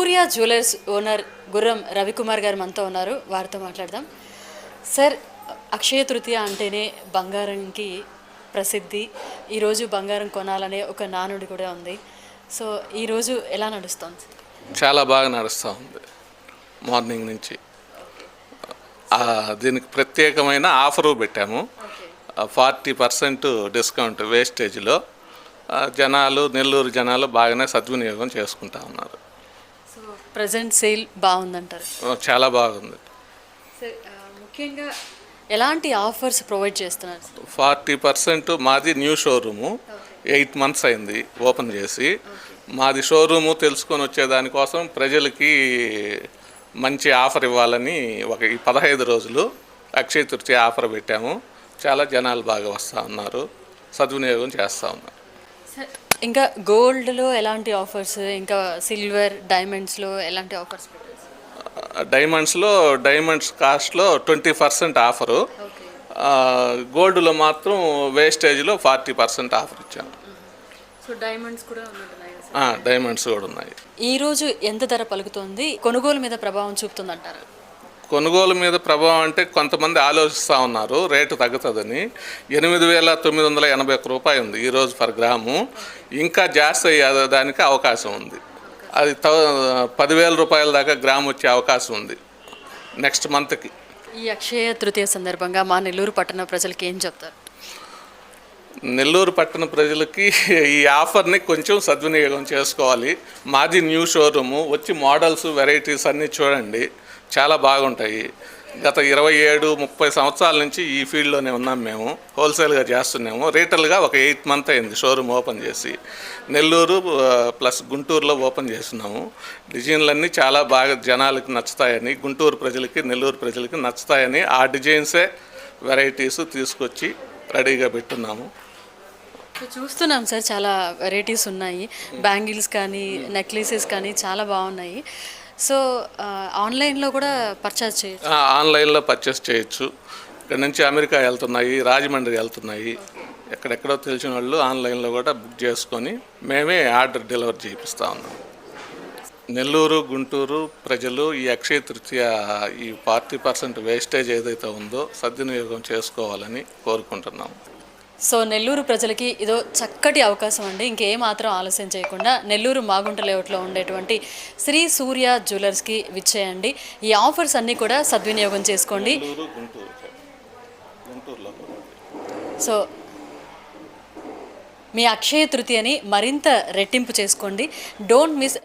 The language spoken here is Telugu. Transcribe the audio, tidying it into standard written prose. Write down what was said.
సూర్య జ్యువెలర్స్ ఓనర్ గుర్రం రవికుమార్ గారు మనతో ఉన్నారు. వారితో మాట్లాడదాం. సార్, అక్షయ తృతీయ అంటేనే బంగారంకి ప్రసిద్ధి. ఈరోజు బంగారం కొనాలనే ఒక నానుడి కూడా ఉంది. సో ఈరోజు ఎలా నడుస్తుంది? చాలా బాగా నడుస్తూ ఉంది. మార్నింగ్ నుంచి దీనికి ప్రత్యేకమైన ఆఫరు పెట్టాము. 40% డిస్కౌంట్ వేస్టేజ్లో. నెల్లూరు జనాలు బాగానే సద్వినియోగం చేసుకుంటా ఉన్నారు. సో ప్రజెంట్ సేల్ బాగుందంటారు? చాలా బాగుంది. సార్, ముఖ్యంగా ఎలాంటి ఆఫర్స్ ప్రొవైడ్ చేస్తున్నారు? 40% మాది న్యూ షోరూము. 8 months అయింది ఓపెన్ చేసి. మాది షోరూము తెలుసుకొని వచ్చేదానికోసం ప్రజలకి మంచి ఆఫర్ ఇవ్వాలని ఈ 15 రోజులు అక్షయ తృతీయ ఆఫర్ పెట్టాము. చాలా జనాలు బాగా వస్తూ ఉన్నారు, సద్వినియోగం చేస్తూ ఉన్నారు. ఇంకా గోల్డ్లో ఎలాంటి ఆఫర్స్, ఇంకా సిల్వర్ డైమండ్స్లో ఎలాంటి ఆఫర్స్? డైమండ్స్ కాస్ట్లో 20% ఆఫరు. గోల్డ్లో మాత్రం వేస్టేజ్లో 40% ఆఫర్ ఇచ్చాము. సో డైమండ్స్ కూడా డైమండ్స్ కూడా ఉన్నాయి. ఈరోజు ఎంత ధర పలుకుతుంది? కొనుగోలు మీద ప్రభావం చూపుతుందంటారు? కొనుగోలు మీద ప్రభావం అంటే కొంతమంది ఆలోచిస్తూ ఉన్నారు రేటు తగ్గుతుందని. 8,981 రూపాయలు ఉంది ఈరోజు పర్ గ్రాము. ఇంకా జాస్తి అయ్యేదానికి అవకాశం ఉంది. అది 10,000 రూపాయల దాకా గ్రాము వచ్చే అవకాశం ఉంది నెక్స్ట్ మంత్కి. ఈ అక్షయ తృతీయ సందర్భంగా మా నెల్లూరు పట్టణ ప్రజలకి ఏం చెప్తారు? నెల్లూరు పట్టణ ప్రజలకి ఈ ఆఫర్ని కొంచెం సద్వినియోగం చేసుకోవాలి. మాది న్యూ షోరూము. వచ్చి మోడల్స్, వెరైటీస్ అన్నీ చూడండి, చాలా బాగుంటాయి. గత 27-30 సంవత్సరాల నుంచి ఈ ఫీల్డ్లోనే ఉన్నాం మేము. హోల్సేల్గా చేస్తున్నాము. రీటైల్గా ఒక 8 months అయింది షోరూమ్ ఓపెన్ చేసి. నెల్లూరు ప్లస్ గుంటూరులో ఓపెన్ చేస్తున్నాము. డిజైన్లన్నీ చాలా బాగా జనాలకి నచ్చుతాయని, గుంటూరు ప్రజలకి, నెల్లూరు ప్రజలకి నచ్చుతాయని ఆ డిజైన్సే వెరైటీస్ తీసుకొచ్చి రెడీగా పెట్టున్నాము. చూస్తున్నాం సార్, చాలా వెరైటీస్ ఉన్నాయి. బ్యాంగిల్స్ కానీ, నెక్లెసెస్ కానీ చాలా బాగున్నాయి. సో ఆన్లైన్లో కూడా పర్చేస్ చేయొచ్చు? ఆన్లైన్లో పర్చేస్ చేయొచ్చు. ఇక్కడ నుంచి అమెరికా వెళ్తున్నాయి, రాజమండ్రి వెళ్తున్నాయి. ఎక్కడెక్కడో తెలిసిన వాళ్ళు ఆన్లైన్లో కూడా బుక్ చేసుకొని మేమే ఆర్డర్ డెలివరీ చేయిస్తూ ఉన్నాం. నెల్లూరు, గుంటూరు ప్రజలు ఈ అక్షయ తృతీయ ఈ 40% వేస్టేజ్ ఏదైతే ఉందో సద్వినియోగం చేసుకోవాలని కోరుకుంటున్నాము. సో నెల్లూరు ప్రజలకి ఇదో చక్కటి అవకాశం అండి. ఇంకేమాత్రం ఆలస్యం చేయకుండా నెల్లూరు మాగుంట లేఅవుట్లో ఉండేటువంటి శ్రీ సూర్య జ్యువెలర్స్కి విచ్చేయండి. ఈ ఆఫర్స్ అన్నీ కూడా సద్వినియోగం చేసుకోండి. సో మీ అక్షయ తృతీయని మరింత రెట్టింపు చేసుకోండి. Don't miss